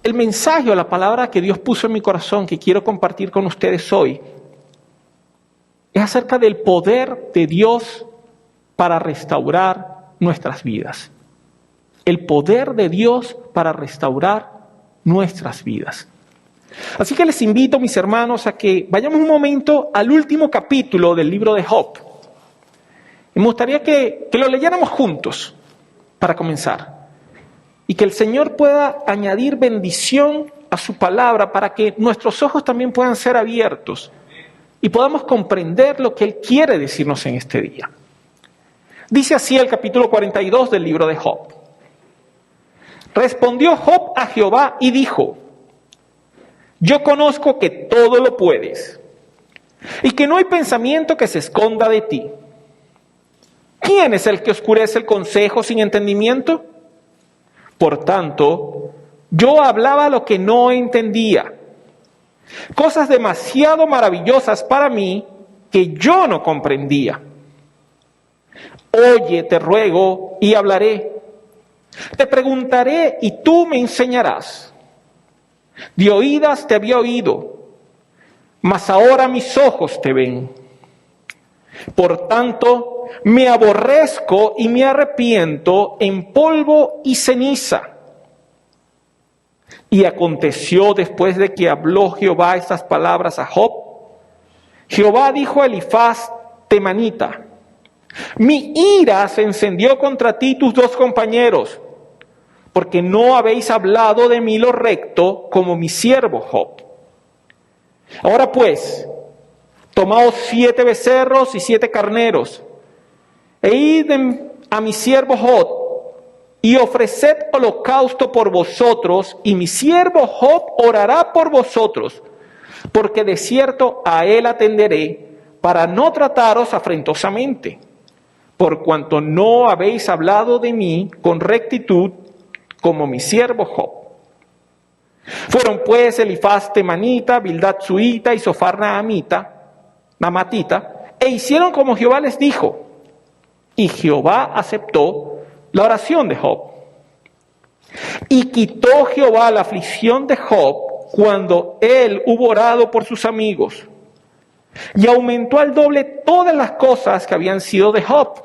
el mensaje o la palabra que Dios puso en mi corazón que quiero compartir con ustedes hoy es acerca del poder de Dios para restaurar nuestras vidas. El poder de Dios para restaurar nuestras vidas. Así que les invito, mis hermanos, a que vayamos un momento al último capítulo del libro de Job. Y me gustaría que lo leyéramos juntos para comenzar. Y que el Señor pueda añadir bendición a su palabra para que nuestros ojos también puedan ser abiertos y podamos comprender lo que Él quiere decirnos en este día. Dice así el capítulo 42 del libro de Job. Respondió Job a Jehová y dijo: yo conozco que todo lo puedes y que no hay pensamiento que se esconda de ti. ¿Quién es el que oscurece el consejo sin entendimiento? Por tanto, yo hablaba lo que no entendía, cosas demasiado maravillosas para mí que yo no comprendía. Oye, te ruego, y hablaré. Te preguntaré, y tú me enseñarás. De oídas te había oído, mas ahora mis ojos te ven. Por tanto, me aborrezco y me arrepiento en polvo y ceniza. Y aconteció después de que habló Jehová estas palabras a Job, Jehová dijo a Elifaz temanita: mi ira se encendió contra ti y tus dos compañeros, porque no habéis hablado de mí lo recto como mi siervo Job. Ahora pues, tomaos 7 becerros y 7 carneros, e id a mi siervo Job, y ofreced holocausto por vosotros, y mi siervo Job orará por vosotros, porque de cierto a él atenderé, para no trataros afrentosamente, por cuanto no habéis hablado de mí con rectitud, como mi siervo Job. Fueron pues Elifaz temanita, Bildad suita y Sofar namatita, e hicieron como Jehová les dijo. Y Jehová aceptó la oración de Job. Y quitó Jehová la aflicción de Job cuando él hubo orado por sus amigos. Y aumentó al doble todas las cosas que habían sido de Job.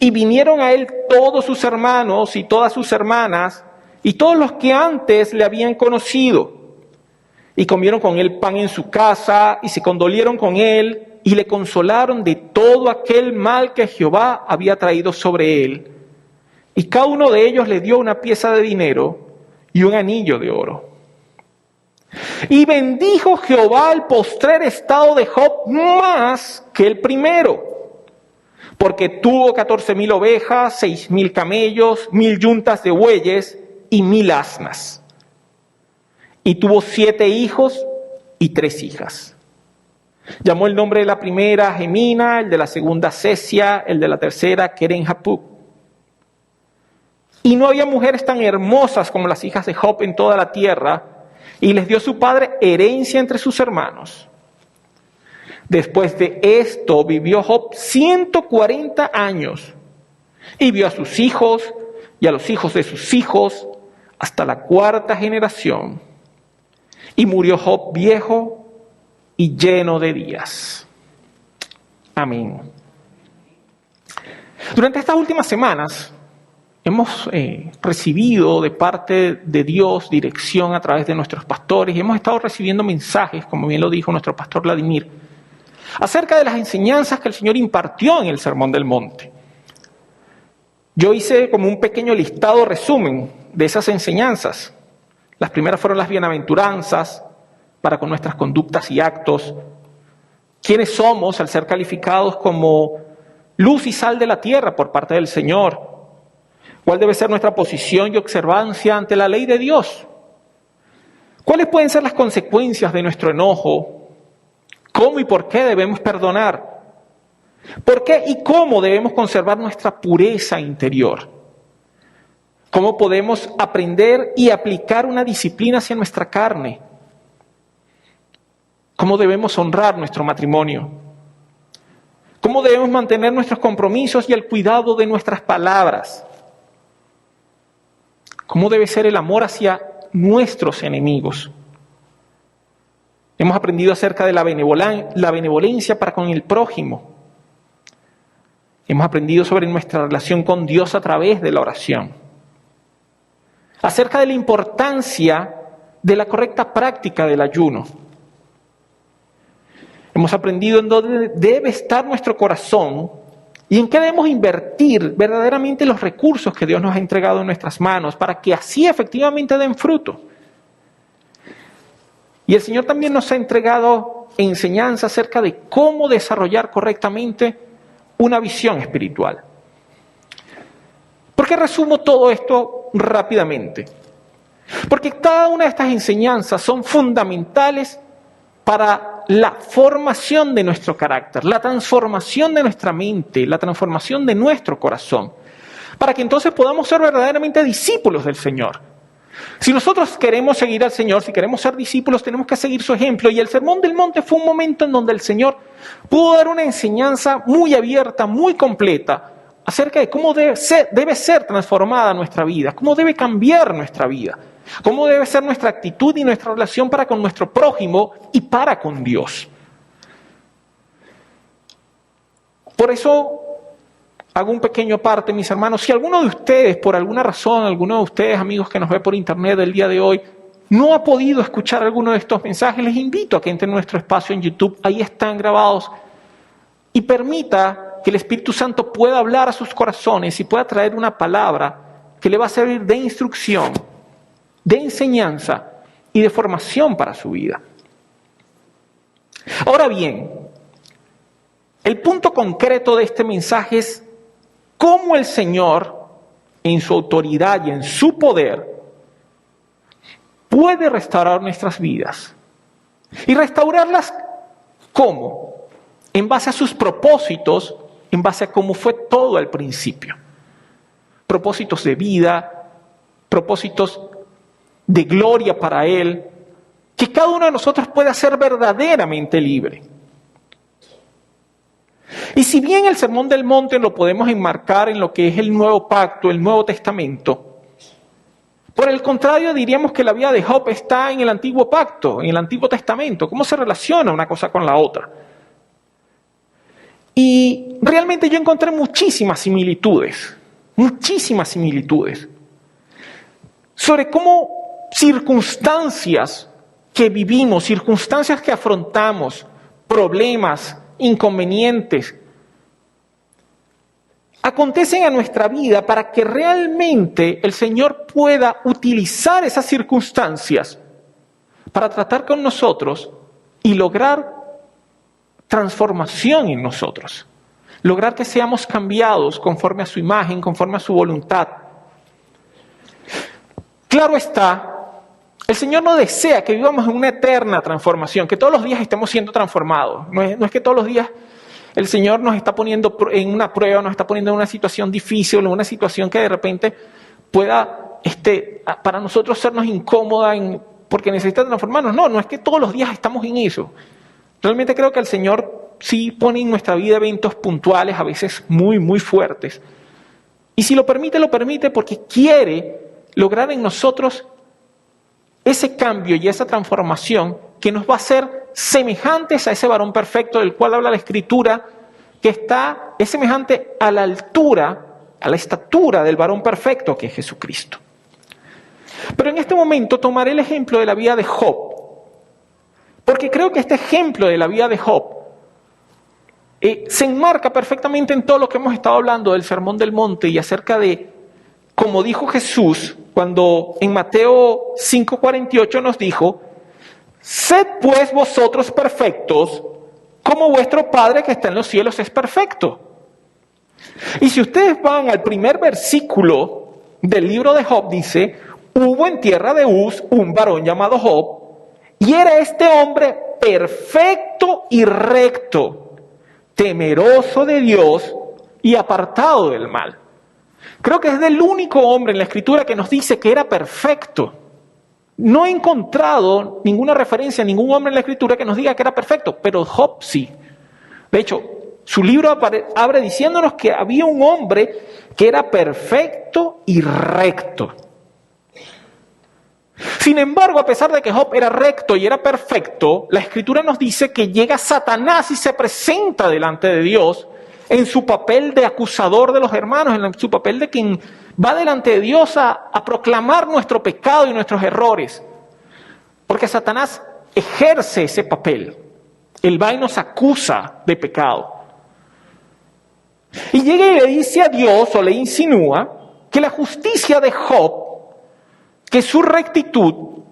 Y vinieron a él todos sus hermanos y todas sus hermanas y todos los que antes le habían conocido. Y comieron con él pan en su casa y se condolieron con él y le consolaron de todo aquel mal que Jehová había traído sobre él. Y cada uno de ellos le dio una pieza de dinero y un anillo de oro. Y bendijo Jehová el postrer estado de Job más que el primero, porque tuvo 14,000 ovejas, 6,000 camellos, 1,000 yuntas de bueyes y 1,000 asnas. Y tuvo 7 hijos y 3 hijas. Llamó el nombre de la primera Gemina, el de la segunda Cesia, el de la tercera Keren-Hapuk. Y no había mujeres tan hermosas como las hijas de Job en toda la tierra, y les dio su padre herencia entre sus hermanos. Después de esto vivió Job 140 años, y vio a sus hijos y a los hijos de sus hijos hasta la 4ª generación. Y murió Job viejo y lleno de días. Amén. Durante estas últimas semanas hemos recibido de parte de Dios dirección a través de nuestros pastores y hemos estado recibiendo mensajes, como bien lo dijo nuestro pastor Vladimir, acerca de las enseñanzas que el Señor impartió en el Sermón del Monte. Yo hice como un pequeño listado resumen de esas enseñanzas. Las primeras fueron las bienaventuranzas para con nuestras conductas y actos. ¿Quiénes somos al ser calificados como luz y sal de la tierra por parte del Señor? ¿Cuál debe ser nuestra posición y observancia ante la ley de Dios? ¿Cuáles pueden ser las consecuencias de nuestro enojo? ¿Cómo y por qué debemos perdonar? ¿Por qué y cómo debemos conservar nuestra pureza interior? ¿Cómo podemos aprender y aplicar una disciplina hacia nuestra carne? ¿Cómo debemos honrar nuestro matrimonio? ¿Cómo debemos mantener nuestros compromisos y el cuidado de nuestras palabras? cómo debe ser el amor hacia nuestros enemigos. Hemos aprendido acerca de la benevolencia para con el prójimo. Hemos aprendido sobre nuestra relación con Dios a través de la oración. Acerca de la importancia de la correcta práctica del ayuno. Hemos aprendido en dónde debe estar nuestro corazón y en qué debemos invertir verdaderamente los recursos que Dios nos ha entregado en nuestras manos para que así efectivamente den fruto. Y el Señor también nos ha entregado enseñanza acerca de cómo desarrollar correctamente una visión espiritual. ¿Por qué resumo todo esto rápidamente? Porque cada una de estas enseñanzas son fundamentales para la formación de nuestro carácter, la transformación de nuestra mente, la transformación de nuestro corazón, para que entonces podamos ser verdaderamente discípulos del Señor. Si nosotros queremos seguir al Señor, si queremos ser discípulos, tenemos que seguir su ejemplo. Y el Sermón del Monte fue un momento en donde el Señor pudo dar una enseñanza muy abierta, muy completa, acerca de cómo debe ser transformada nuestra vida, cómo debe cambiar nuestra vida, cómo debe ser nuestra actitud y nuestra relación para con nuestro prójimo y para con Dios. Por eso hago un pequeño parte, mis hermanos. Si alguno de ustedes, por alguna razón, alguno de ustedes, amigos que nos ve por internet el día de hoy, no ha podido escuchar alguno de estos mensajes, les invito a que entren en nuestro espacio en YouTube. Ahí están grabados. Y permita que el Espíritu Santo pueda hablar a sus corazones y pueda traer una palabra que le va a servir de instrucción, de enseñanza y de formación para su vida. Ahora bien, el punto concreto de este mensaje es cómo el Señor, en su autoridad y en su poder, puede restaurar nuestras vidas. ¿Y restaurarlas cómo? En base a sus propósitos, en base a cómo fue todo al principio. Propósitos de vida, propósitos de gloria para Él, que cada uno de nosotros pueda ser verdaderamente libre. Y si bien el Sermón del Monte lo podemos enmarcar en lo que es el Nuevo Pacto, el Nuevo Testamento, por el contrario diríamos que la vida de Job está en el Antiguo Pacto, en el Antiguo Testamento. ¿Cómo se relaciona una cosa con la otra? Y realmente yo encontré muchísimas similitudes sobre cómo circunstancias que vivimos, circunstancias que afrontamos, problemas, inconvenientes, acontecen a nuestra vida para que realmente el Señor pueda utilizar esas circunstancias para tratar con nosotros y lograr transformación en nosotros. Lograr que seamos cambiados conforme a su imagen, conforme a su voluntad. Claro está, el Señor no desea que vivamos en una eterna transformación, que todos los días estemos siendo transformados. No es que todos los días el Señor nos está poniendo en una prueba, nos está poniendo en una situación difícil, en una situación que de repente pueda para nosotros sernos incómoda porque necesita transformarnos. No es que todos los días estamos en eso. Realmente creo que el Señor sí pone en nuestra vida eventos puntuales, a veces muy, muy fuertes. Y si lo permite porque quiere lograr en nosotros ese cambio y esa transformación que nos va a hacer semejantes a ese varón perfecto del cual habla la Escritura, que es semejante a la altura, a la estatura del varón perfecto que es Jesucristo. Pero en este momento tomaré el ejemplo de la vida de Job, porque creo que este ejemplo de la vida de Job se enmarca perfectamente en todo lo que hemos estado hablando del Sermón del Monte y acerca de, como dijo Jesús, cuando en Mateo 5:48 nos dijo: sed pues vosotros perfectos, como vuestro Padre que está en los cielos es perfecto. Y si ustedes van al primer versículo del libro de Job, dice: hubo en tierra de Uz un varón llamado Job, y era este hombre perfecto y recto, temeroso de Dios y apartado del mal. Creo que es el único hombre en la Escritura que nos dice que era perfecto. No he encontrado ninguna referencia a ningún hombre en la Escritura que nos diga que era perfecto, pero Job sí. De hecho, su libro abre diciéndonos que había un hombre que era perfecto y recto. Sin embargo, a pesar de que Job era recto y era perfecto, la Escritura nos dice que llega Satanás y se presenta delante de Dios en su papel de acusador de los hermanos, en su papel de quien va delante de Dios a proclamar nuestro pecado y nuestros errores. Porque Satanás ejerce ese papel. Él va y nos acusa de pecado. Y llega y le dice a Dios, o le insinúa, que la justicia de Job, que su rectitud,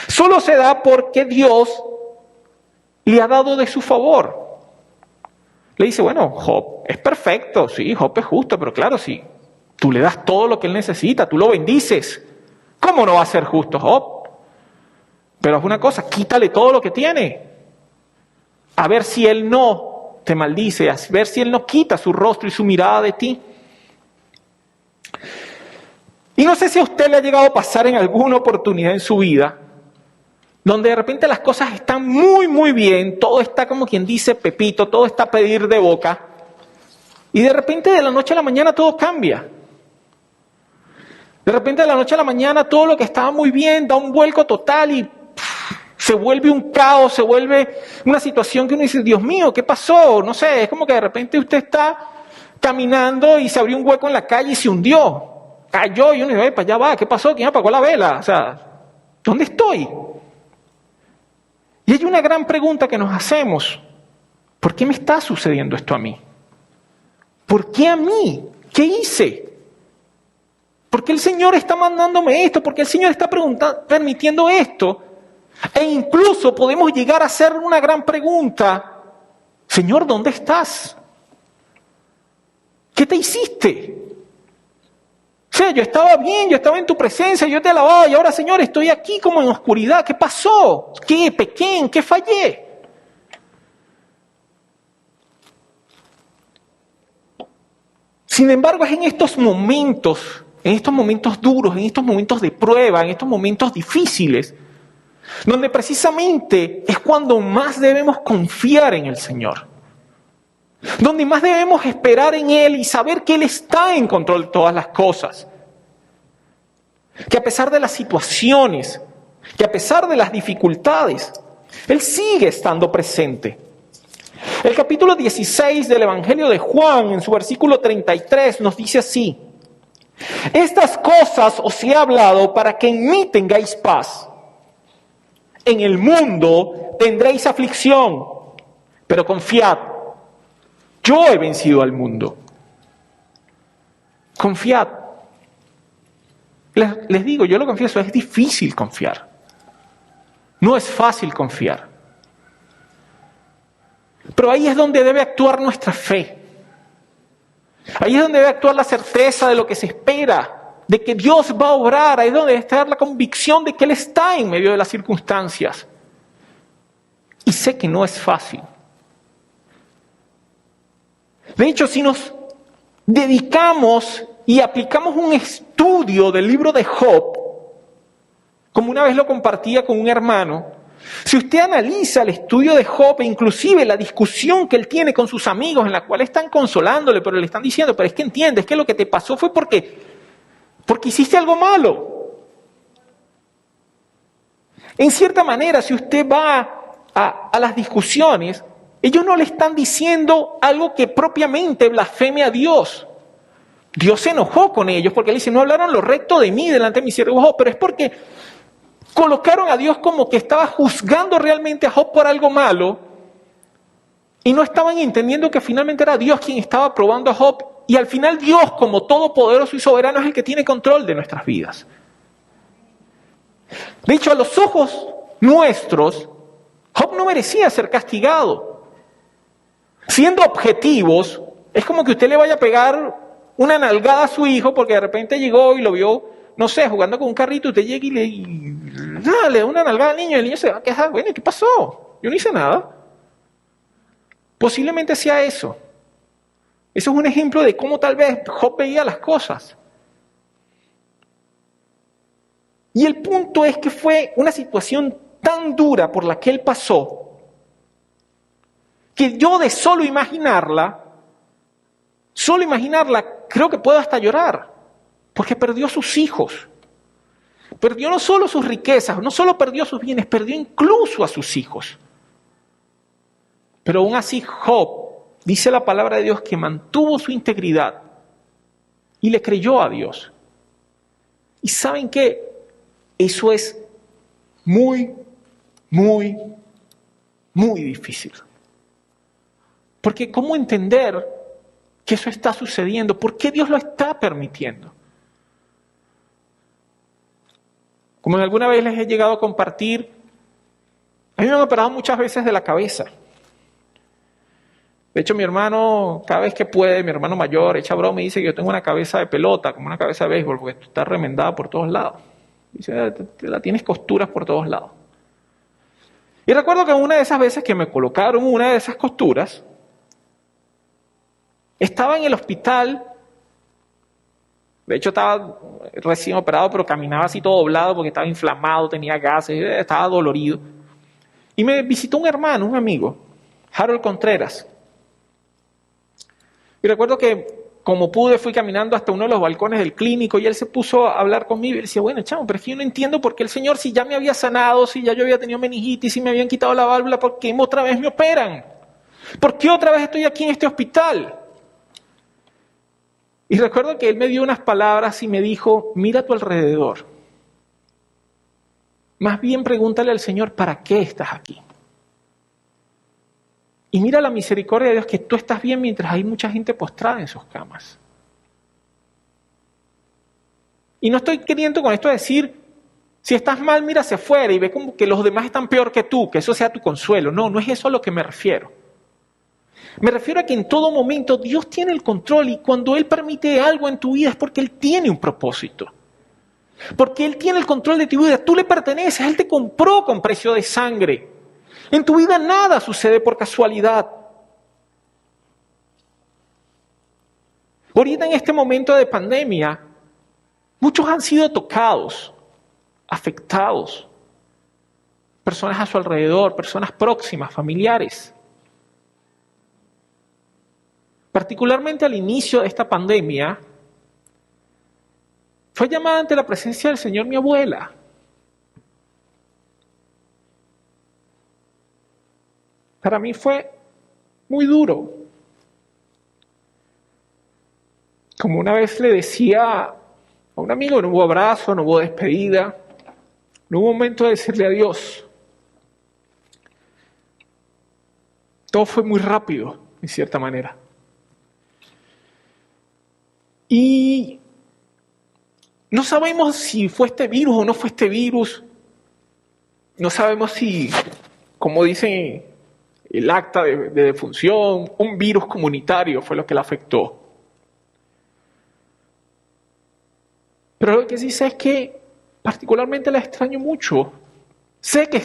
solo se da porque Dios le ha dado de su favor. Le dice, bueno, Job es perfecto, sí, Job es justo, pero claro, sí, tú le das todo lo que él necesita, tú lo bendices. ¿Cómo no va a ser justo Job? Pero es una cosa, quítale todo lo que tiene. A ver si él no te maldice, a ver si él no quita su rostro y su mirada de ti. Y no sé si a usted le ha llegado a pasar en alguna oportunidad en su vida, donde de repente las cosas están muy, muy bien, todo está como quien dice Pepito, todo está a pedir de boca, y de repente de la noche a la mañana todo cambia. De repente de la noche a la mañana todo lo que estaba muy bien da un vuelco total y se vuelve un caos, se vuelve una situación que uno dice, Dios mío, ¿qué pasó? No sé, es como que de repente usted está caminando y se abrió un hueco en la calle y se hundió. Cayó y uno dice, para allá va, ¿qué pasó? ¿Quién apagó la vela? O sea, ¿dónde estoy? Y hay una gran pregunta que nos hacemos. ¿Por qué me está sucediendo esto a mí? ¿Por qué a mí? ¿Qué hice? ¿Por qué el Señor está mandándome esto? ¿Por qué el Señor está permitiendo esto? E incluso podemos llegar a hacer una gran pregunta. Señor, ¿dónde estás? ¿Qué te hiciste? O sea, yo estaba bien, yo estaba en tu presencia, yo te alababa y ahora, Señor, estoy aquí como en oscuridad. ¿Qué pasó? ¿Qué pequé? ¿En qué fallé? Sin embargo, es en estos momentos duros, en estos momentos de prueba, en estos momentos difíciles, donde precisamente es cuando más debemos confiar en el Señor. Donde más debemos esperar en Él y saber que Él está en control de todas las cosas. Que a pesar de las situaciones, que a pesar de las dificultades, Él sigue estando presente. El capítulo 16 del Evangelio de Juan, en su versículo 33, nos dice así: estas cosas os he hablado para que en mí tengáis paz. En el mundo tendréis aflicción, pero confiad. Yo he vencido al mundo. Confiad. Les digo, yo lo confieso, es difícil confiar. No es fácil confiar. Pero ahí es donde debe actuar nuestra fe. Ahí es donde debe actuar la certeza de lo que se espera, de que Dios va a obrar. Ahí es donde debe estar la convicción de que Él está en medio de las circunstancias. Y sé que no es fácil. De hecho, si nos dedicamos y aplicamos un estudio del libro de Job, como una vez lo compartía con un hermano, si usted analiza el estudio de Job e inclusive la discusión que él tiene con sus amigos en la cual están consolándole, pero le están diciendo, pero es que entiendes que lo que te pasó fue porque hiciste algo malo. En cierta manera, si usted va a las discusiones, ellos no le están diciendo algo que propiamente blasfeme a Dios. Dios se enojó con ellos porque le dice, no hablaron lo recto de mí delante de mi siervo Job, pero es porque colocaron a Dios como que estaba juzgando realmente a Job por algo malo y no estaban entendiendo que finalmente era Dios quien estaba probando a Job y al final Dios, como todopoderoso y soberano, es el que tiene control de nuestras vidas. De hecho, a los ojos nuestros, Job no merecía ser castigado. Siendo objetivos, es como que usted le vaya a pegar una nalgada a su hijo porque de repente llegó y lo vio, no sé, jugando con un carrito, usted llega y le da una nalgada al niño y el niño se va a quejar, bueno, ¿qué pasó? Yo no hice nada. Posiblemente sea eso. Eso es un ejemplo de cómo tal vez Job veía las cosas. Y el punto es que fue una situación tan dura por la que él pasó, que yo de solo imaginarla, creo que puedo hasta llorar, porque perdió a sus hijos. Perdió no solo sus riquezas, no solo perdió sus bienes, perdió incluso a sus hijos. Pero aún así Job, dice la palabra de Dios, que mantuvo su integridad y le creyó a Dios. ¿Y saben qué? Eso es muy, muy, muy difícil. Porque ¿cómo entender que eso está sucediendo? ¿Por qué Dios lo está permitiendo? Como alguna vez les he llegado a compartir, a mí me han operado muchas veces de la cabeza. De hecho, mi hermano, cada vez que puede, mi hermano mayor, echa broma y dice que yo tengo una cabeza de pelota, como una cabeza de béisbol, porque está remendada por todos lados. Dice, la tienes costuras por todos lados. Y recuerdo que una de esas veces que me colocaron una de esas costuras, estaba en el hospital. De hecho, estaba recién operado, pero caminaba así todo doblado porque estaba inflamado, tenía gases, estaba dolorido. Y me visitó un hermano, un amigo, Harold Contreras. Y recuerdo que, como pude, fui caminando hasta uno de los balcones del clínico y él se puso a hablar conmigo y él decía, bueno, chamo, pero es que yo no entiendo por qué el Señor, si ya me había sanado, si ya yo había tenido meningitis, si me habían quitado la válvula, ¿por qué otra vez me operan? ¿Por qué otra vez estoy aquí en este hospital? Y recuerdo que él me dio unas palabras y me dijo, mira a tu alrededor. Más bien pregúntale al Señor, ¿para qué estás aquí? Y mira la misericordia de Dios, que tú estás bien mientras hay mucha gente postrada en sus camas. Y no estoy queriendo con esto decir, si estás mal, mira hacia afuera y ve como que los demás están peor que tú, que eso sea tu consuelo. No, no es eso a lo que me refiero. Me refiero a que en todo momento Dios tiene el control y cuando Él permite algo en tu vida es porque Él tiene un propósito. Porque Él tiene el control de tu vida, tú le perteneces, Él te compró con precio de sangre. En tu vida nada sucede por casualidad. Ahorita en este momento de pandemia, muchos han sido tocados, afectados. Personas a su alrededor, personas próximas, familiares. Particularmente al inicio de esta pandemia, fue llamada ante la presencia del Señor mi abuela. Para mí fue muy duro. Como una vez le decía a un amigo, no hubo abrazo, no hubo despedida, no hubo momento de decirle adiós. Todo fue muy rápido, en cierta manera. Y no sabemos si fue este virus o no fue este virus. No sabemos si, como dicen el acta de defunción, un virus comunitario fue lo que la afectó. Pero lo que sí sé es que particularmente la extraño mucho. Sé que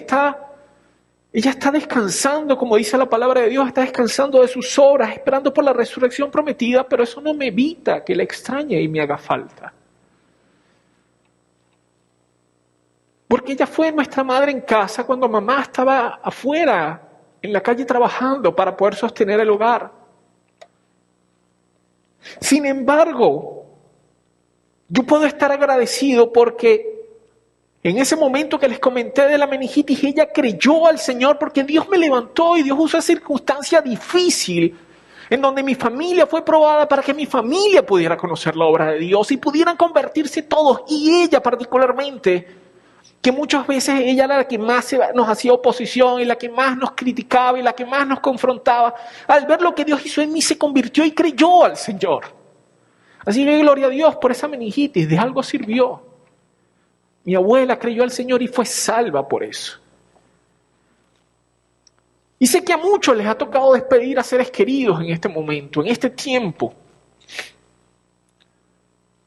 ella está descansando, como dice la palabra de Dios, está descansando de sus obras, esperando por la resurrección prometida, pero eso no me evita que la extrañe y me haga falta. Porque ella fue nuestra madre en casa cuando mamá estaba afuera, en la calle trabajando para poder sostener el hogar. Sin embargo, yo puedo estar agradecido porque en ese momento que les comenté de la meningitis, ella creyó al Señor porque Dios me levantó y Dios usó esa circunstancia difícil en donde mi familia fue probada para que mi familia pudiera conocer la obra de Dios y pudieran convertirse todos, y ella particularmente, que muchas veces ella era la que más nos hacía oposición y la que más nos criticaba y la que más nos confrontaba. Al ver lo que Dios hizo en mí, se convirtió y creyó al Señor. Así que gloria a Dios por esa meningitis, de algo sirvió. Mi abuela creyó al Señor y fue salva por eso. Y sé que a muchos les ha tocado despedir a seres queridos en este momento, en este tiempo.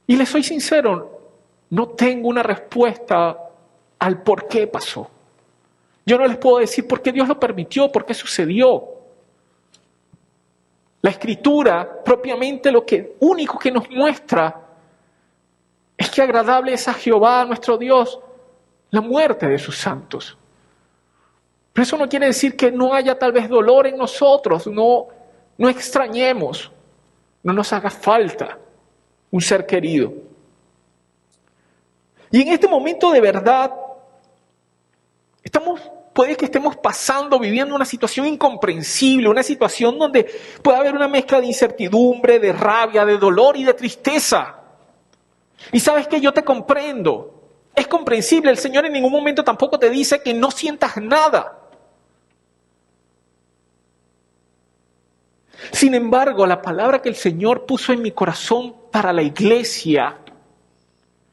Y les soy sincero, no tengo una respuesta al por qué pasó. Yo no les puedo decir por qué Dios lo permitió, por qué sucedió. La Escritura, propiamente lo único que nos muestra es que agradable es a Jehová, nuestro Dios, la muerte de sus santos. Pero eso no quiere decir que no haya tal vez dolor en nosotros, no extrañemos, no nos haga falta un ser querido. Y en este momento de verdad, puede que estemos viviendo una situación incomprensible, una situación donde puede haber una mezcla de incertidumbre, de rabia, de dolor y de tristeza. Y sabes que yo te comprendo. Es comprensible, el Señor en ningún momento tampoco te dice que no sientas nada. Sin embargo, la palabra que el Señor puso en mi corazón para la iglesia,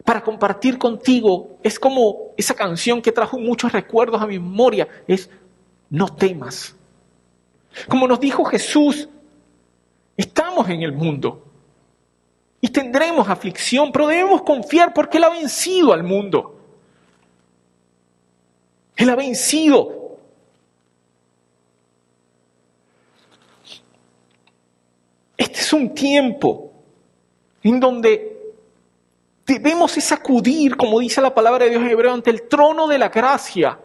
para compartir contigo, es como esa canción que trajo muchos recuerdos a mi memoria, es no temas. Como nos dijo Jesús, estamos en el mundo y tendremos aflicción, pero debemos confiar porque Él ha vencido al mundo. Él ha vencido. Este es un tiempo en donde debemos acudir, como dice la palabra de Dios en hebreo, ante el trono de la gracia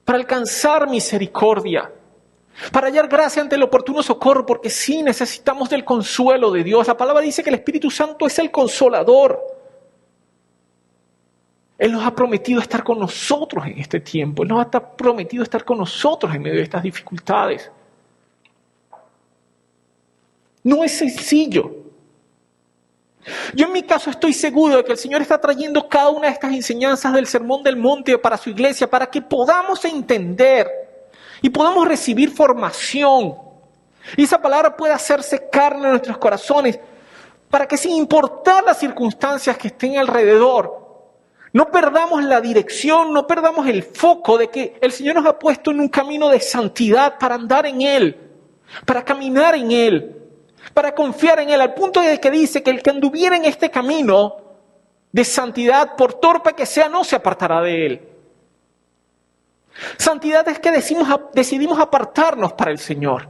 para alcanzar misericordia, para hallar gracia ante el oportuno socorro, porque sí necesitamos del consuelo de Dios. La palabra dice que el Espíritu Santo es el consolador. Él nos ha prometido estar con nosotros en este tiempo. Él nos ha prometido estar con nosotros en medio de estas dificultades. No es sencillo. Yo en mi caso estoy seguro de que el Señor está trayendo cada una de estas enseñanzas del Sermón del Monte para su iglesia, para que podamos entender y podamos recibir formación. Y esa palabra pueda hacerse carne en nuestros corazones, para que sin importar las circunstancias que estén alrededor, no perdamos la dirección, no perdamos el foco de que el Señor nos ha puesto en un camino de santidad para andar en Él, para caminar en Él, para confiar en Él, al punto de que dice que el que anduviera en este camino de santidad, por torpe que sea, no se apartará de Él. Santidad es que decidimos apartarnos para el Señor.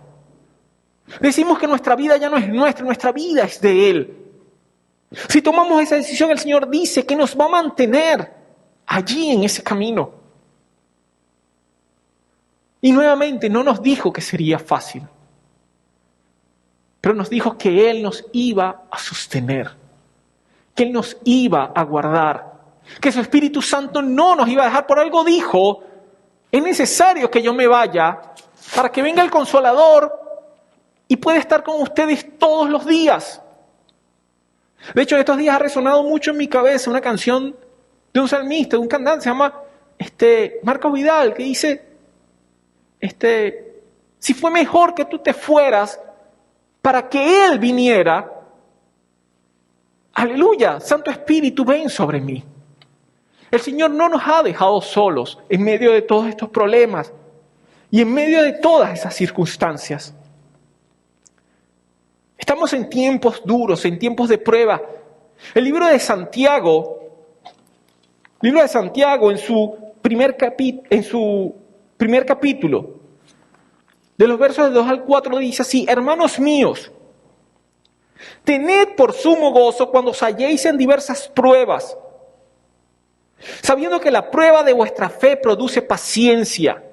Decimos que nuestra vida ya no es nuestra vida es de Él. Si tomamos esa decisión, el Señor dice que nos va a mantener allí en ese camino. Y nuevamente no nos dijo que sería fácil, pero nos dijo que Él nos iba a sostener, que Él nos iba a guardar, que su Espíritu Santo no nos iba a dejar. Por algo dijo: es necesario que yo me vaya para que venga el Consolador y pueda estar con ustedes todos los días. De hecho, estos días ha resonado mucho en mi cabeza una canción de un salmista, de un cantante, se llama Marcos Vidal, que dice, si fue mejor que tú te fueras para que Él viniera, aleluya, Santo Espíritu, ven sobre mí. El Señor no nos ha dejado solos en medio de todos estos problemas y en medio de todas esas circunstancias. Estamos en tiempos duros, en tiempos de prueba. El libro de Santiago en su primer capítulo, de los versos de 2 al 4, dice así: hermanos míos, tened por sumo gozo cuando os halléis en diversas pruebas, sabiendo que la prueba de vuestra fe produce paciencia.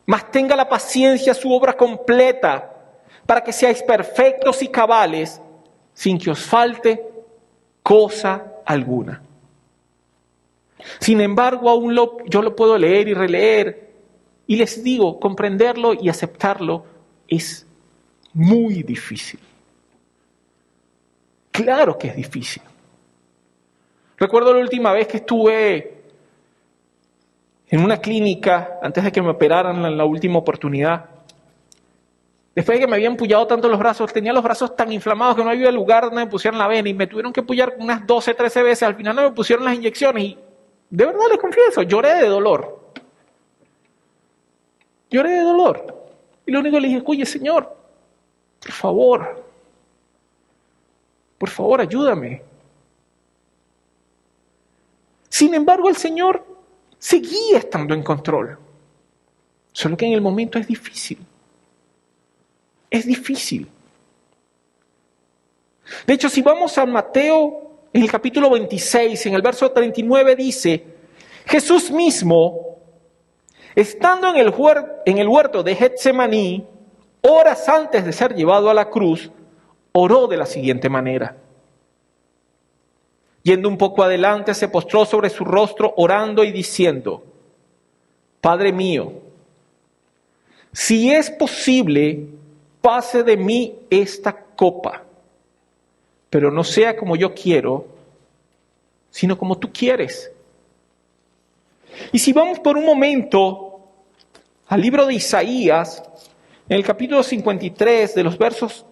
Mas tenga la paciencia su obra completa, para que seáis perfectos y cabales, sin que os falte cosa alguna. Sin embargo, aún yo lo puedo leer y releer, y les digo, comprenderlo y aceptarlo es muy difícil. Claro que es difícil. Recuerdo la última vez que estuve en una clínica, antes de que me operaran en la última oportunidad. Después de que me habían pullado tanto los brazos, tenía los brazos tan inflamados que no había lugar donde me pusieran la vena y me tuvieron que pullar unas 12, 13 veces. Al final no me pusieron las inyecciones y de verdad les confieso, lloré de dolor. Lloré de dolor. Y lo único que le dije: oye, Señor, por favor, ayúdame. Sin embargo, el Señor seguía estando en control. Solo que en el momento es difícil. Es difícil. De hecho, si vamos a Mateo, en el capítulo 26, en el verso 39, dice: Jesús mismo, estando en el huerto de Getsemaní, horas antes de ser llevado a la cruz, oró de la siguiente manera: Yendo un poco adelante, se postró sobre su rostro, orando y diciendo: Padre mío, si es posible, pase de mí esta copa, pero no sea como yo quiero, sino como tú quieres. Y si vamos por un momento al libro de Isaías, en el capítulo 53, de los versos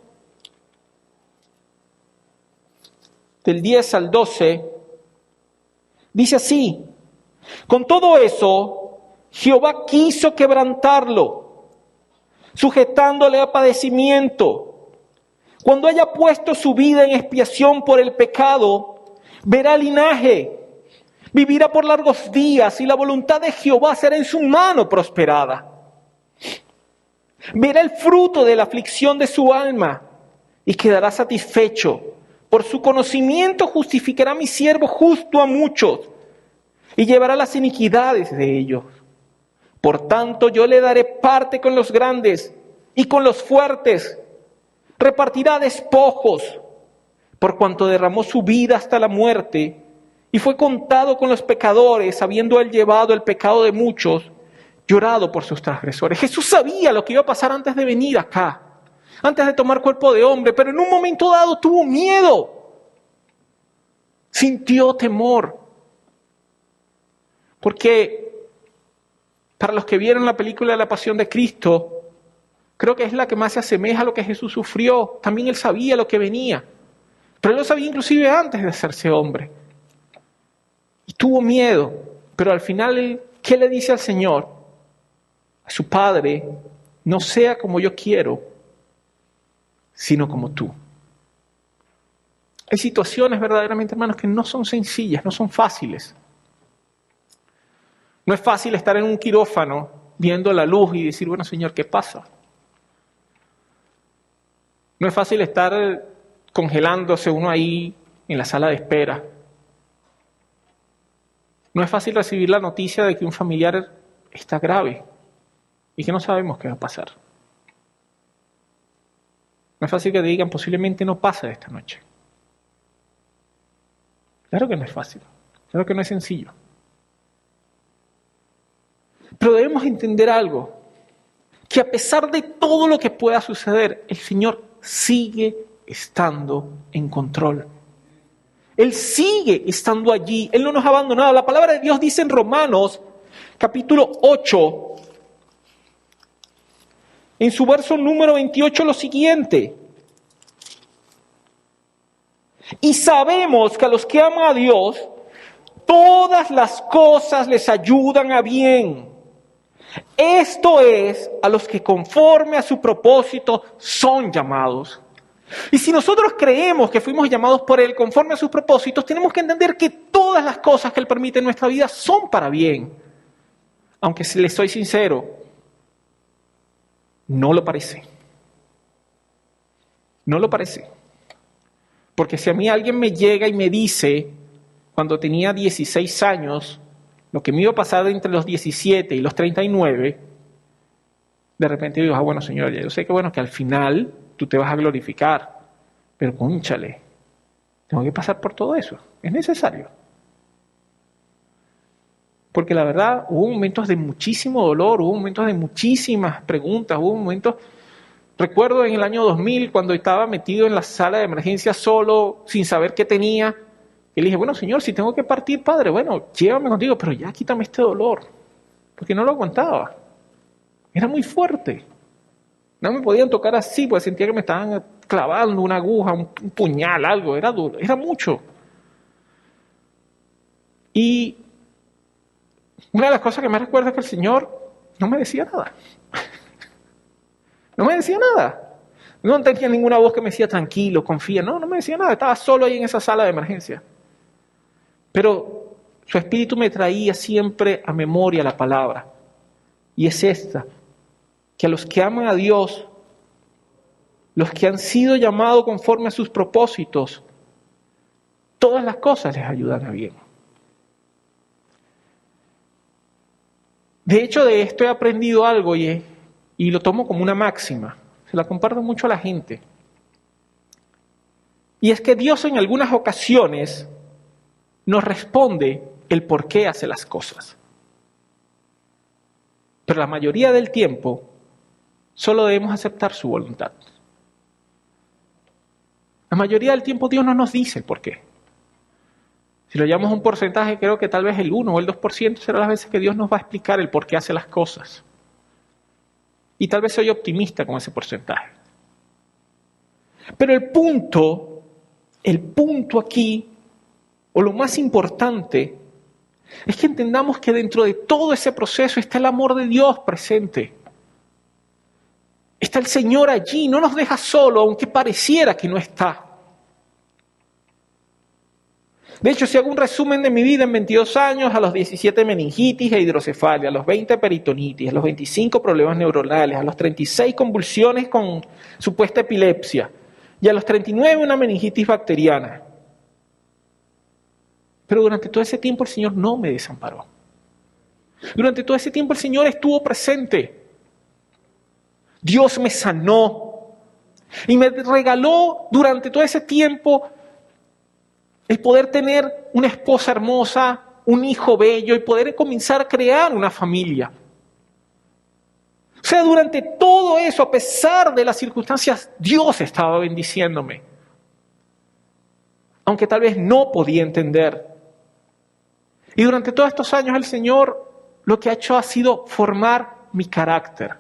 del 10 al 12, dice así: con todo eso, Jehová quiso quebrantarlo, sujetándole a padecimiento. Cuando haya puesto su vida en expiación por el pecado, verá linaje, vivirá por largos días, y la voluntad de Jehová será en su mano prosperada. Verá el fruto de la aflicción de su alma y quedará satisfecho. Por su conocimiento justificará mi siervo justo a muchos y llevará las iniquidades de ellos. Por tanto, yo le daré parte con los grandes y con los fuertes. Repartirá despojos, por cuanto derramó su vida hasta la muerte y fue contado con los pecadores, habiendo él llevado el pecado de muchos, llorado por sus transgresores. Jesús sabía lo que iba a pasar antes de venir acá, antes de tomar cuerpo de hombre, pero en un momento dado tuvo miedo, sintió temor. Porque para los que vieron la película de la Pasión de Cristo, creo que es la que más se asemeja a lo que Jesús sufrió. También él sabía lo que venía, pero él lo sabía inclusive antes de hacerse hombre. Y tuvo miedo, pero al final, ¿qué le dice al Señor? A su Padre: no sea como yo quiero, sino como tú. Hay situaciones verdaderamente, hermanos, que no son sencillas, no son fáciles. No es fácil estar en un quirófano viendo la luz y decir: bueno, Señor, ¿qué pasa? No es fácil estar congelándose uno ahí en la sala de espera. No es fácil recibir la noticia de que un familiar está grave y que no sabemos qué va a pasar. No es fácil que te digan: posiblemente no pase esta noche. Claro que no es fácil, claro que no es sencillo. Pero debemos entender algo, que a pesar de todo lo que pueda suceder, el Señor sigue estando en control. Él sigue estando allí, Él no nos ha abandonado. La palabra de Dios dice en Romanos, capítulo 8, en su verso número 28, lo siguiente: y sabemos que a los que aman a Dios, todas las cosas les ayudan a bien. Esto es, a los que conforme a su propósito son llamados. Y si nosotros creemos que fuimos llamados por Él conforme a sus propósitos, tenemos que entender que todas las cosas que Él permite en nuestra vida son para bien. Aunque si les soy sincero, no lo parece. No lo parece. Porque si a mí alguien me llega y me dice, cuando tenía 16 años, lo que me iba a pasar entre los 17 y los 39, de repente digo: bueno, Señor, yo sé que bueno, que al final tú te vas a glorificar, pero cónchale, tengo que pasar por todo eso, es necesario. Porque la verdad, hubo momentos de muchísimo dolor, hubo momentos de muchísimas preguntas, hubo momentos... Recuerdo en el año 2000, cuando estaba metido en la sala de emergencia solo, sin saber qué tenía, y le dije: bueno, Señor, si tengo que partir, Padre, bueno, llévame contigo, pero ya quítame este dolor, porque no lo aguantaba. Era muy fuerte. No me podían tocar así, porque sentía que me estaban clavando una aguja, un puñal, algo, era duro, era mucho. Y una de las cosas que más recuerdo es que el Señor no me decía nada. No me decía nada. No tenía ninguna voz que me decía: tranquilo, confía. No me decía nada. Estaba solo ahí en esa sala de emergencia. Pero su espíritu me traía siempre a memoria la palabra. Y es esta: que a los que aman a Dios, los que han sido llamados conforme a sus propósitos, todas las cosas les ayudan a bien. De hecho, de esto he aprendido algo y lo tomo como una máxima. Se la comparto mucho a la gente. Y es que Dios en algunas ocasiones nos responde el por qué hace las cosas. Pero la mayoría del tiempo solo debemos aceptar su voluntad. La mayoría del tiempo Dios no nos dice el por qué. Si lo llamamos un porcentaje, creo que tal vez el 1 o el 2% será las veces que Dios nos va a explicar el por qué hace las cosas. Y tal vez soy optimista con ese porcentaje. Pero el punto aquí, o lo más importante, es que entendamos que dentro de todo ese proceso está el amor de Dios presente. Está el Señor allí, no nos deja solo, aunque pareciera que no está. De hecho, si hago un resumen de mi vida en 22 años, a los 17 meningitis e hidrocefalia, a los 20 peritonitis, a los 25 problemas neuronales, a los 36 convulsiones con supuesta epilepsia y a los 39 una meningitis bacteriana. Pero durante todo ese tiempo el Señor no me desamparó. Durante todo ese tiempo el Señor estuvo presente. Dios me sanó y me regaló durante todo ese tiempo el poder tener una esposa hermosa, un hijo bello y poder comenzar a crear una familia. O sea, durante todo eso, a pesar de las circunstancias, Dios estaba bendiciéndome. Aunque tal vez no podía entender. Y durante todos estos años el Señor lo que ha hecho ha sido formar mi carácter.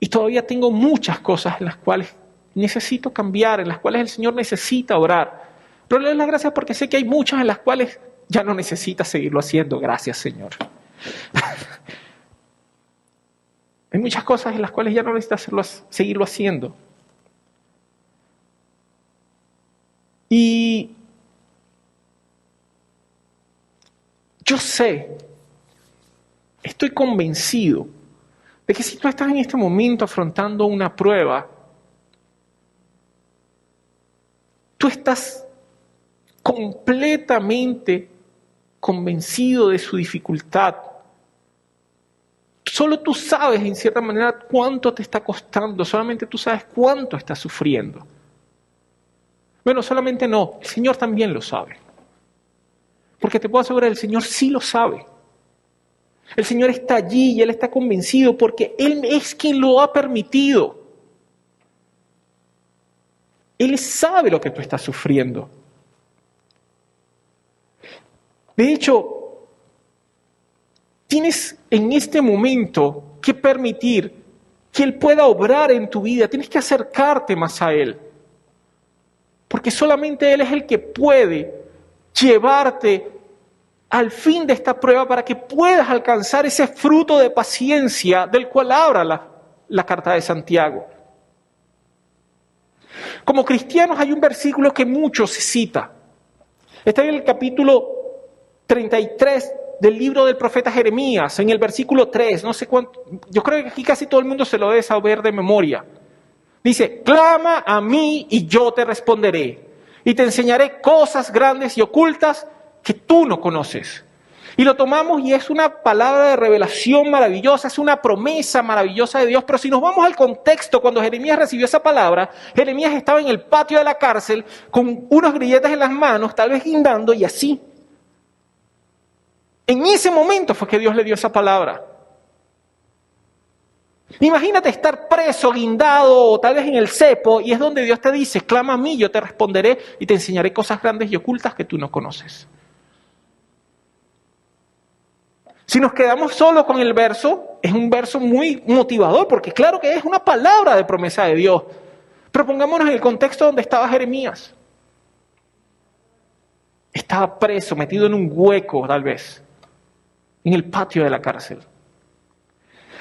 Y todavía tengo muchas cosas en las cuales necesito cambiar, en las cuales el Señor necesita orar. Pero le doy las gracias porque sé que hay muchas en las cuales ya no necesita seguirlo haciendo. Gracias, Señor. Hay muchas cosas en las cuales ya no necesita seguirlo haciendo. Y yo sé, estoy convencido de que si tú estás en este momento afrontando una prueba, tú estás completamente convencido de su dificultad. Solo tú sabes, en cierta manera, cuánto te está costando. Solamente tú sabes cuánto estás sufriendo. Bueno, solamente no. El Señor también lo sabe. Porque te puedo asegurar, el Señor sí lo sabe. El Señor está allí y Él está convencido porque Él es quien lo ha permitido. Él sabe lo que tú estás sufriendo. De hecho, tienes en este momento que permitir que Él pueda obrar en tu vida. Tienes que acercarte más a Él. Porque solamente Él es el que puede llevarte al fin de esta prueba para que puedas alcanzar ese fruto de paciencia del cual habla la carta de Santiago. Como cristianos hay un versículo que mucho se cita. Está en el capítulo 33 del libro del profeta Jeremías, en el versículo 3, no sé cuánto, yo creo que aquí casi todo el mundo se lo debe saber de memoria. Dice, clama a mí y yo te responderé, y te enseñaré cosas grandes y ocultas que tú no conoces. Y lo tomamos y es una palabra de revelación maravillosa, es una promesa maravillosa de Dios, pero si nos vamos al contexto, cuando Jeremías recibió esa palabra, Jeremías estaba en el patio de la cárcel con unos grilletes en las manos, tal vez guindando y así. En ese momento fue que Dios le dio esa palabra. Imagínate estar preso, guindado, o tal vez en el cepo, y es donde Dios te dice, clama a mí, yo te responderé y te enseñaré cosas grandes y ocultas que tú no conoces. Si nos quedamos solo con el verso, es un verso muy motivador, porque claro que es una palabra de promesa de Dios. Pero pongámonos en el contexto donde estaba Jeremías. Estaba preso, metido en un hueco tal vez, en el patio de la cárcel.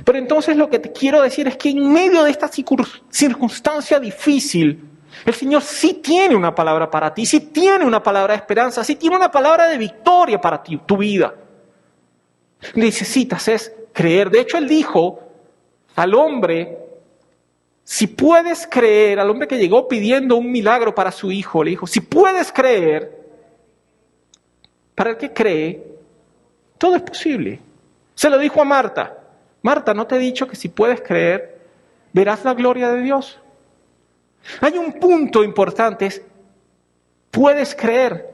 Pero entonces lo que te quiero decir es que en medio de esta circunstancia difícil, el Señor sí tiene una palabra para ti, sí tiene una palabra de esperanza, sí tiene una palabra de victoria para ti, tu vida. Necesitas es creer. De hecho, Él dijo al hombre, si puedes creer, al hombre que llegó pidiendo un milagro para su hijo, le dijo, si puedes creer, para el que cree, todo es posible. Se lo dijo a Marta. Marta, ¿no te he dicho que si puedes creer, verás la gloria de Dios? Hay un punto importante, es, puedes creer.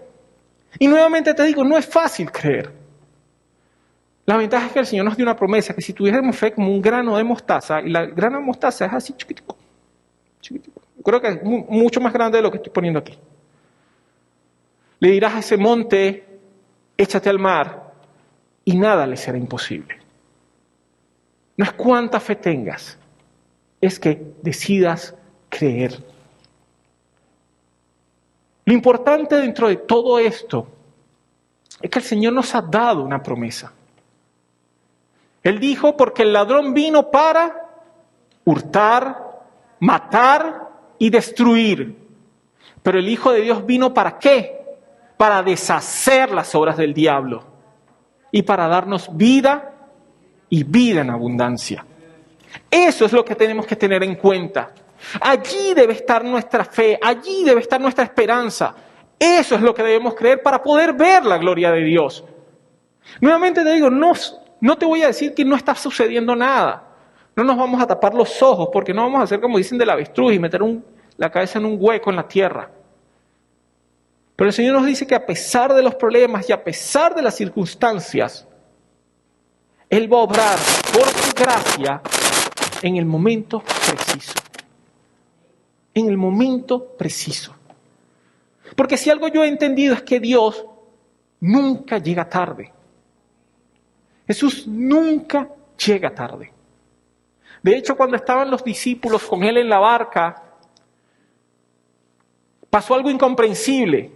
Y nuevamente te digo, no es fácil creer. La ventaja es que el Señor nos dio una promesa, que si tuviéramos fe como un grano de mostaza, y la grano de mostaza es así chiquitico, chiquitico. Creo que es mucho más grande de lo que estoy poniendo aquí. Le dirás a ese monte, échate al mar, y nada le será imposible. No es cuánta fe tengas, es que decidas creer. Lo importante dentro de todo esto es que el Señor nos ha dado una promesa. Él dijo, porque el ladrón vino para hurtar, matar y destruir. Pero el Hijo de Dios vino ¿para qué? Para deshacer las obras del diablo y para darnos vida y vida en abundancia. Eso es lo que tenemos que tener en cuenta. Allí debe estar nuestra fe, allí debe estar nuestra esperanza. Eso es lo que debemos creer para poder ver la gloria de Dios. Nuevamente te digo, no te voy a decir que no está sucediendo nada. No nos vamos a tapar los ojos porque no vamos a hacer como dicen del avestruz y meter la cabeza en un hueco en la tierra. Pero el Señor nos dice que a pesar de los problemas y a pesar de las circunstancias, Él va a obrar por su gracia en el momento preciso. En el momento preciso. Porque si algo yo he entendido es que Dios nunca llega tarde. Jesús nunca llega tarde. De hecho, cuando estaban los discípulos con Él en la barca, pasó algo incomprensible.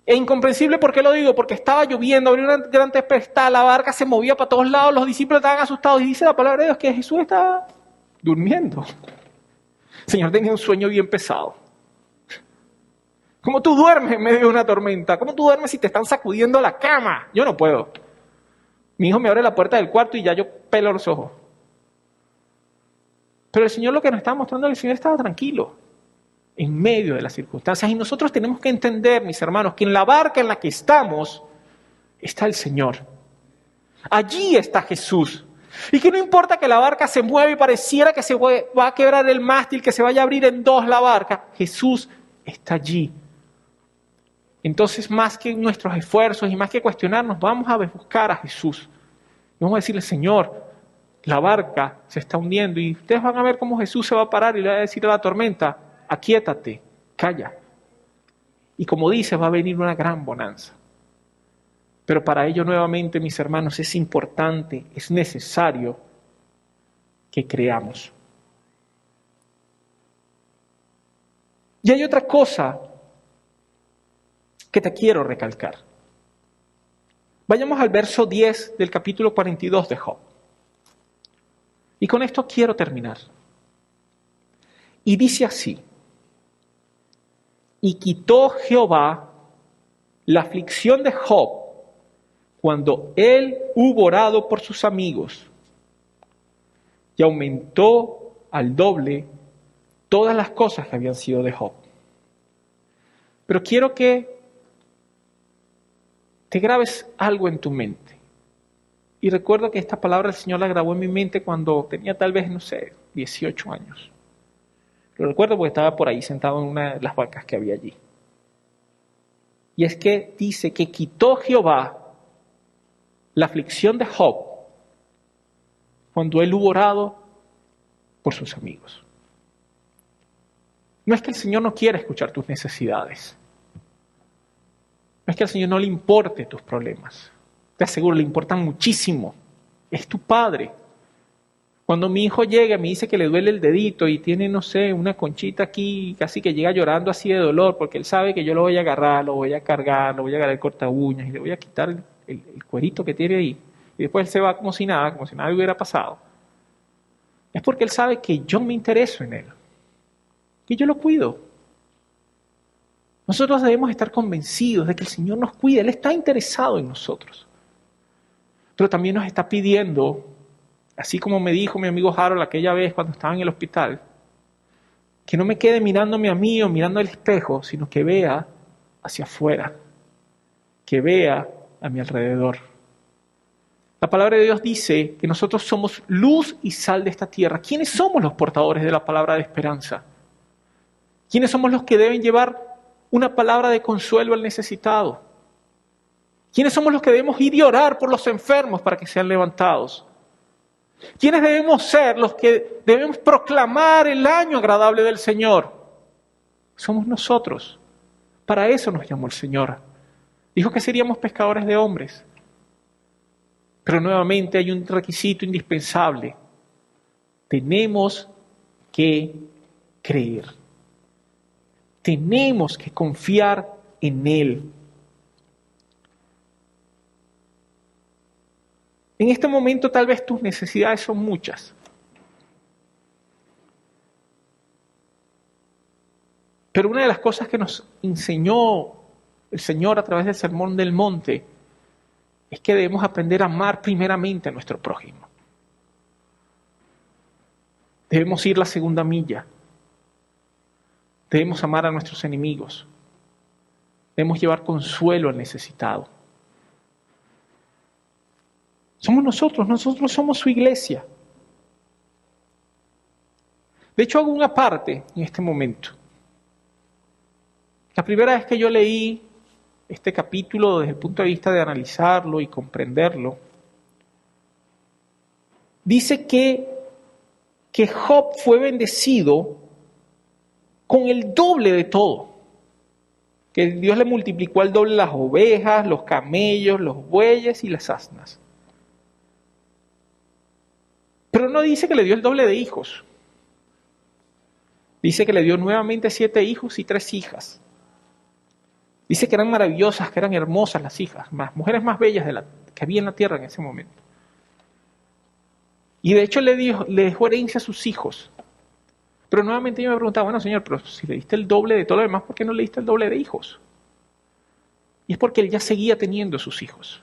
E incomprensible, ¿por qué lo digo? Porque estaba lloviendo, había una gran tempestad, la barca se movía para todos lados, los discípulos estaban asustados y dice la palabra de Dios que Jesús estaba durmiendo. El Señor tenía un sueño bien pesado. ¿Cómo tú duermes en medio de una tormenta? ¿Cómo tú duermes si te están sacudiendo la cama? Yo no puedo. Mi hijo me abre la puerta del cuarto y ya yo pelo los ojos. Pero el Señor lo que nos estaba mostrando, el Señor estaba tranquilo en medio de las circunstancias. Y nosotros tenemos que entender, mis hermanos, que en la barca en la que estamos está el Señor. Allí está Jesús. Y que no importa que la barca se mueva y pareciera que se va a quebrar el mástil, que se vaya a abrir en dos la barca, Jesús está allí. Entonces, más que nuestros esfuerzos y más que cuestionarnos, vamos a buscar a Jesús. Vamos a decirle, Señor, la barca se está hundiendo y ustedes van a ver cómo Jesús se va a parar y le va a decir a la tormenta, aquíétate, calla. Y como dice, va a venir una gran bonanza. Pero para ello, nuevamente, mis hermanos, es importante, es necesario que creamos. Y hay otra cosa que te quiero recalcar. Vayamos al verso 10 del capítulo 42 de Job. Y con esto quiero terminar. Y dice así: y quitó Jehová la aflicción de Job cuando él hubo orado por sus amigos, y aumentó al doble todas las cosas que habían sido de Job. Pero quiero que te grabes algo en tu mente. Y recuerdo que esta palabra el Señor la grabó en mi mente cuando tenía tal vez, 18 años. Lo recuerdo porque estaba por ahí sentado en una de las bancas que había allí. Y es que dice que quitó Jehová la aflicción de Job cuando él hubo orado por sus amigos. No es que el Señor no quiera escuchar tus necesidades. No es que al Señor no le importe tus problemas. Te aseguro, le importan muchísimo. Es tu Padre. Cuando mi hijo llega y me dice que le duele el dedito y tiene, una conchita aquí, casi que llega llorando así de dolor, porque él sabe que yo lo voy a agarrar, lo voy a cargar, lo voy a agarrar el corta uñas y le voy a quitar el cuerito que tiene ahí. Y después él se va como si nada hubiera pasado. Es porque él sabe que yo me intereso en él, que yo lo cuido. Nosotros debemos estar convencidos de que el Señor nos cuida, Él está interesado en nosotros. Pero también nos está pidiendo, así como me dijo mi amigo Harold aquella vez cuando estaba en el hospital, que no me quede mirándome a mí o mirando el espejo, sino que vea hacia afuera, que vea a mi alrededor. La palabra de Dios dice que nosotros somos luz y sal de esta tierra. ¿Quiénes somos los portadores de la palabra de esperanza? ¿Quiénes somos los que deben llevar una palabra de consuelo al necesitado? ¿Quiénes somos los que debemos ir y orar por los enfermos para que sean levantados? ¿Quiénes debemos ser los que debemos proclamar el año agradable del Señor? Somos nosotros. Para eso nos llamó el Señor. Dijo que seríamos pescadores de hombres. Pero nuevamente hay un requisito indispensable. Tenemos que creer. Tenemos que confiar en Él. En este momento tal vez tus necesidades son muchas. Pero una de las cosas que nos enseñó el Señor a través del Sermón del Monte es que debemos aprender a amar primeramente a nuestro prójimo. Debemos ir la segunda milla. Debemos amar a nuestros enemigos. Debemos llevar consuelo al necesitado. Somos nosotros somos su iglesia. De hecho, hago una parte en este momento. La primera vez que yo leí este capítulo desde el punto de vista de analizarlo y comprenderlo, dice que Job fue bendecido con el doble de todo. Que Dios le multiplicó al doble las ovejas, los camellos, los bueyes y las asnas. Pero no dice que le dio el doble de hijos. Dice que le dio nuevamente 7 hijos y 3 hijas. Dice que eran maravillosas, que eran hermosas las hijas, las mujeres más bellas que había en la tierra en ese momento. Y de hecho le dejó herencia a sus hijos. Pero nuevamente yo me preguntaba, bueno, Señor, pero si le diste el doble de todo lo demás, ¿por qué no le diste el doble de hijos? Y es porque él ya seguía teniendo sus hijos.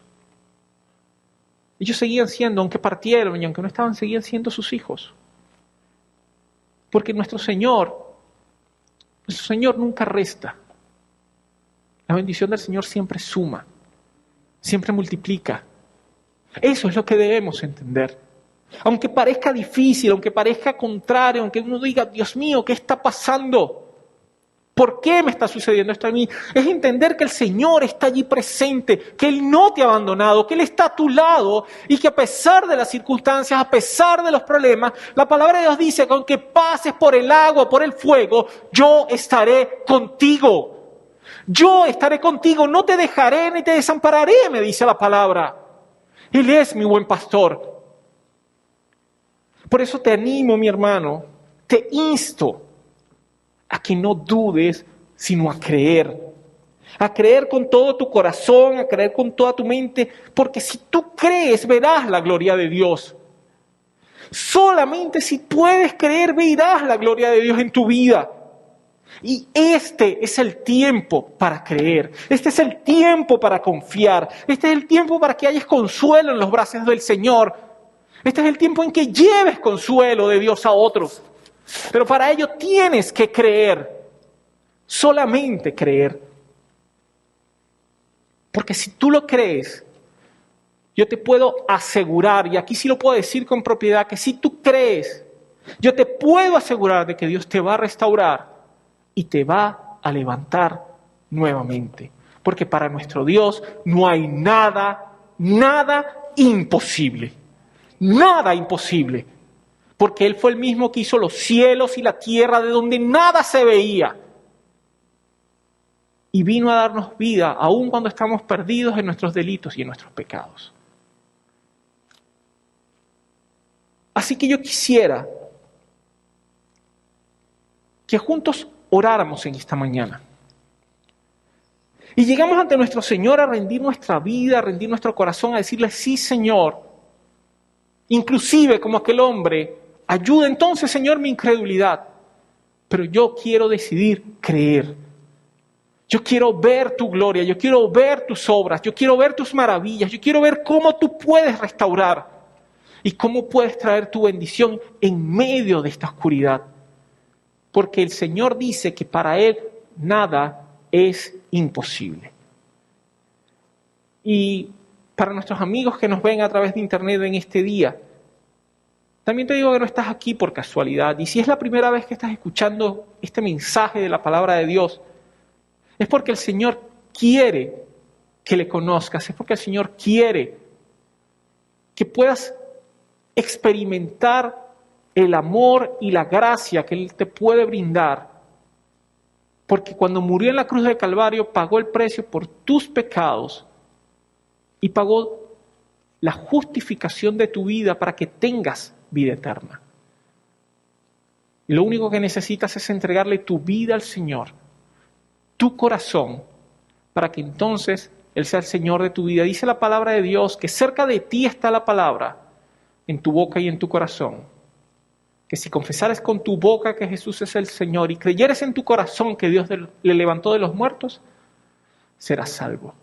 Ellos seguían siendo, aunque partieron y aunque no estaban, seguían siendo sus hijos. Porque nuestro Señor nunca resta. La bendición del Señor siempre suma, siempre multiplica. Eso es lo que debemos entender. Aunque parezca difícil, aunque parezca contrario, aunque uno diga, Dios mío, ¿qué está pasando? ¿Por qué me está sucediendo esto a mí? Es entender que el Señor está allí presente, que Él no te ha abandonado, que Él está a tu lado y que a pesar de las circunstancias, a pesar de los problemas, la palabra de Dios dice que aunque pases por el agua, por el fuego, yo estaré contigo. Yo estaré contigo, no te dejaré ni te desampararé, me dice la palabra. Él es mi buen pastor. Por eso te animo, mi hermano, te insto a que no dudes, sino a creer con todo tu corazón, a creer con toda tu mente, porque si tú crees, verás la gloria de Dios. Solamente si puedes creer, verás la gloria de Dios en tu vida. Y este es el tiempo para creer, este es el tiempo para confiar, este es el tiempo para que hayas consuelo en los brazos del Señor, este es el tiempo en que lleves consuelo de Dios a otros. Pero para ello tienes que creer, solamente creer. Porque si tú lo crees, yo te puedo asegurar, y aquí sí lo puedo decir con propiedad, que si tú crees, yo te puedo asegurar de que Dios te va a restaurar y te va a levantar nuevamente. Porque para nuestro Dios no hay nada imposible. Nada imposible. Porque Él fue el mismo que hizo los cielos y la tierra de donde nada se veía. Y vino a darnos vida aun cuando estamos perdidos en nuestros delitos y en nuestros pecados. Así que yo quisiera que juntos oráramos en esta mañana. Y llegamos ante nuestro Señor a rendir nuestra vida, a rendir nuestro corazón, a decirle, sí, Señor. Inclusive como aquel hombre, ayuda entonces, Señor, mi incredulidad. Pero yo quiero decidir creer. Yo quiero ver tu gloria, yo quiero ver tus obras, yo quiero ver tus maravillas, yo quiero ver cómo tú puedes restaurar y cómo puedes traer tu bendición en medio de esta oscuridad. Porque el Señor dice que para Él nada es imposible. Y para nuestros amigos que nos ven a través de internet en este día, también te digo que no estás aquí por casualidad. Y si es la primera vez que estás escuchando este mensaje de la palabra de Dios, Es porque el Señor quiere que le conozcas, es porque el Señor quiere que puedas experimentar el amor y la gracia que Él te puede brindar. Porque cuando murió en la cruz del Calvario, pagó el precio por tus pecados y pagó la justificación de tu vida para que tengas vida eterna. Y lo único que necesitas es entregarle tu vida al Señor, tu corazón, para que entonces Él sea el Señor de tu vida. Dice la palabra de Dios que cerca de ti está la palabra, en tu boca y en tu corazón. Que si confesares con tu boca que Jesús es el Señor y creyeres en tu corazón que Dios le levantó de los muertos, serás salvo.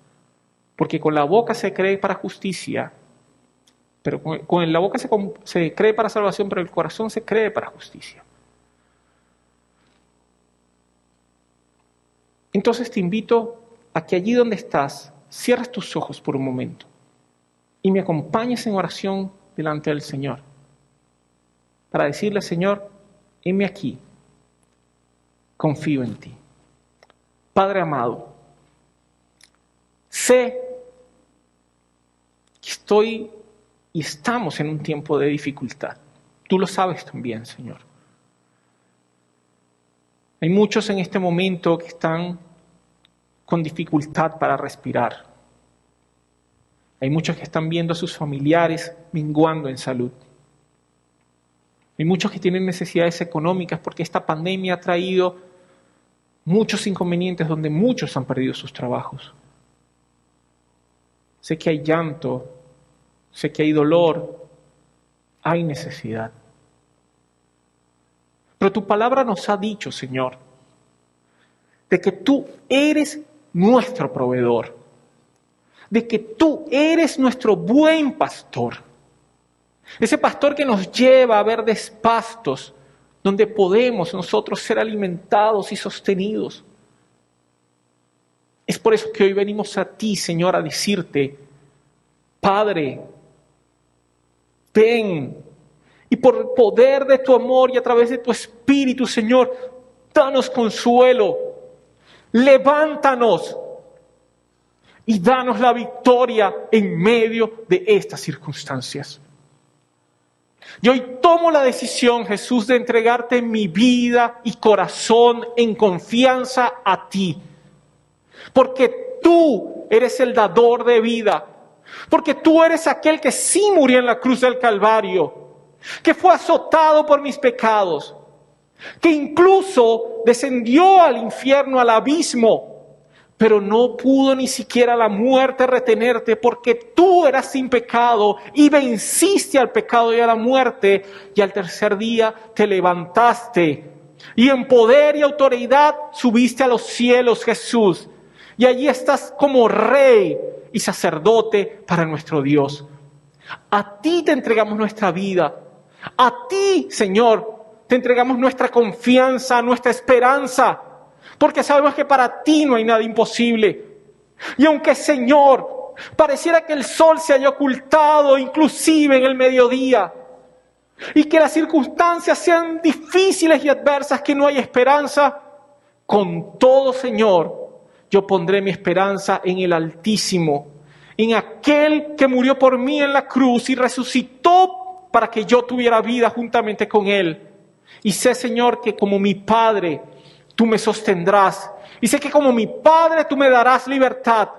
Porque con la boca se cree para justicia, pero con la boca se cree para salvación, pero el corazón se cree para justicia. Entonces te invito a que allí donde estás, cierres tus ojos por un momento y me acompañes en oración delante del Señor. Para decirle, Señor, heme aquí, confío en ti. Padre amado, sé que estoy y estamos en un tiempo de dificultad. Tú lo sabes también, Señor. Hay muchos en este momento que están con dificultad para respirar. Hay muchos que están viendo a sus familiares menguando en salud. Hay muchos que tienen necesidades económicas porque esta pandemia ha traído muchos inconvenientes donde muchos han perdido sus trabajos. Sé que hay llanto, sé que hay dolor, hay necesidad. Pero tu palabra nos ha dicho, Señor, de que tú eres nuestro proveedor, de que tú eres nuestro buen pastor. Ese pastor que nos lleva a verdes pastos, donde podemos nosotros ser alimentados y sostenidos. Es por eso que hoy venimos a ti, Señor, a decirte, Padre, ven, y por el poder de tu amor y a través de tu Espíritu, Señor, danos consuelo, levántanos y danos la victoria en medio de estas circunstancias. Y hoy tomo la decisión, Jesús, de entregarte mi vida y corazón en confianza a ti. Porque tú eres el dador de vida. Porque tú eres aquel que sí murió en la cruz del Calvario. Que fue azotado por mis pecados. Que incluso descendió al infierno, al abismo. Pero no pudo ni siquiera la muerte retenerte porque tú eras sin pecado y venciste al pecado y a la muerte y al tercer día te levantaste y en poder y autoridad subiste a los cielos, Jesús, y allí estás como rey y sacerdote para nuestro Dios. A ti te entregamos nuestra vida, a ti, Señor, te entregamos nuestra confianza, nuestra esperanza, porque sabemos que para ti no hay nada imposible. Y aunque, Señor, pareciera que el sol se haya ocultado inclusive en el mediodía, y que las circunstancias sean difíciles y adversas, que no hay esperanza, con todo, Señor, yo pondré mi esperanza en el Altísimo, en aquel que murió por mí en la cruz y resucitó para que yo tuviera vida juntamente con Él. Y sé, Señor, que como mi Padre, tú me sostendrás. Y sé que como mi Padre tú me darás libertad.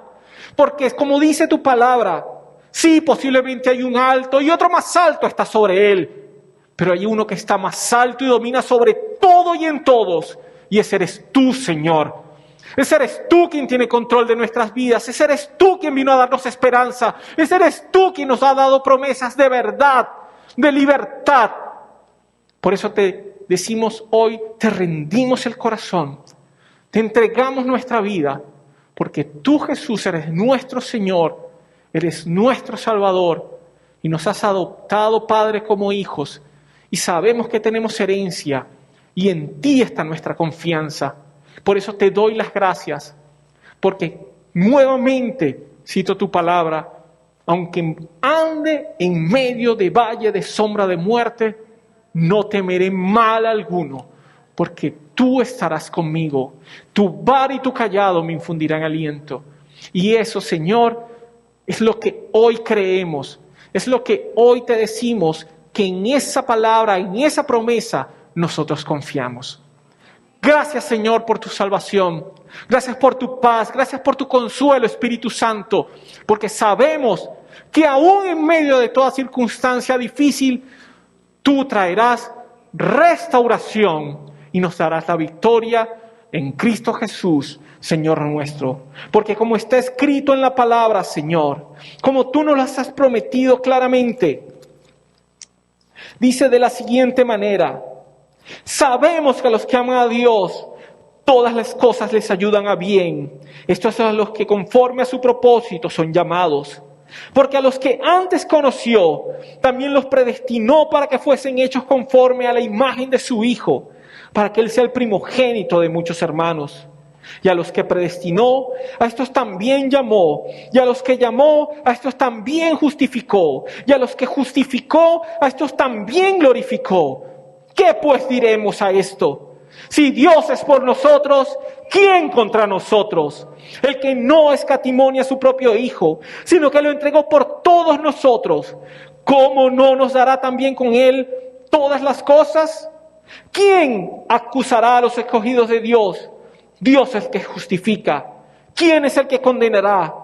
Porque es como dice tu palabra. Sí, posiblemente hay un alto y otro más alto está sobre él. Pero hay uno que está más alto y domina sobre todo y en todos. Y ese eres tú, Señor. Ese eres tú quien tiene control de nuestras vidas. Ese eres tú quien vino a darnos esperanza. Ese eres tú quien nos ha dado promesas de verdad, de libertad. Por eso te decimos hoy, te rendimos el corazón, te entregamos nuestra vida, porque tú, Jesús, eres nuestro Señor, eres nuestro Salvador, y nos has adoptado, Padre, como hijos, y sabemos que tenemos herencia, y en ti está nuestra confianza. Por eso te doy las gracias, porque nuevamente, cito tu palabra, aunque ande en medio de valle de sombra de muerte, no temeré mal alguno, porque tú tú estarás conmigo. Tu vara y tu cayado me infundirán aliento. Y eso, Señor, es lo que hoy creemos. Es lo que hoy te decimos, que en esa palabra, en esa promesa, nosotros confiamos. Gracias, Señor, por tu salvación. Gracias por tu paz. Gracias por tu consuelo, Espíritu Santo. Porque sabemos que aún en medio de toda circunstancia difícil, tú traerás restauración y nos darás la victoria en Cristo Jesús, Señor nuestro. Porque como está escrito en la palabra, Señor, como tú nos las has prometido claramente, dice de la siguiente manera: sabemos que a los que aman a Dios, todas las cosas les ayudan a bien. Estos son los que conforme a su propósito son llamados. Porque a los que antes conoció, también los predestinó para que fuesen hechos conforme a la imagen de su Hijo, para que Él sea el primogénito de muchos hermanos. Y a los que predestinó, a estos también llamó. Y a los que llamó, a estos también justificó. Y a los que justificó, a estos también glorificó. ¿Qué pues diremos a esto? Si Dios es por nosotros, ¿quién contra nosotros? El que no escatimó a su propio Hijo, sino que lo entregó por todos nosotros, ¿cómo no nos dará también con Él todas las cosas? ¿Quién acusará a los escogidos de Dios? Dios es el que justifica. ¿Quién es el que condenará?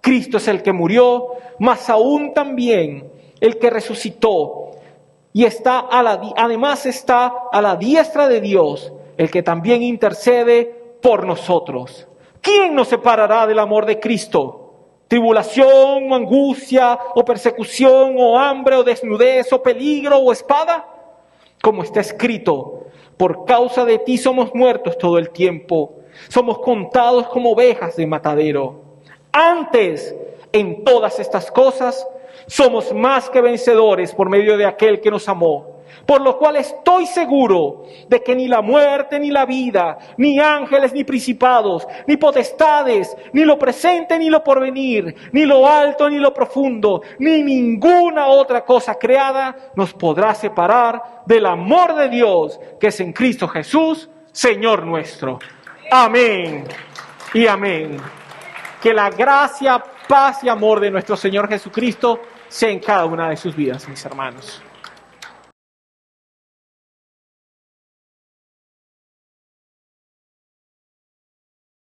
Cristo es el que murió, mas aún también el que resucitó. Y además está a la diestra de Dios, el que también intercede por nosotros. ¿Quién nos separará del amor de Cristo? ¿Tribulación, o angustia, o persecución, o hambre, o desnudez, o peligro, o espada? Como está escrito, por causa de ti somos muertos todo el tiempo. Somos contados como ovejas de matadero. Antes, en todas estas cosas, somos más que vencedores por medio de aquel que nos amó. Por lo cual estoy seguro de que ni la muerte, ni la vida, ni ángeles, ni principados, ni potestades, ni lo presente, ni lo porvenir, ni lo alto, ni lo profundo, ni ninguna otra cosa creada nos podrá separar del amor de Dios que es en Cristo Jesús, Señor nuestro. Amén y amén. Que la gracia, paz y amor de nuestro Señor Jesucristo sea en cada una de sus vidas, mis hermanos.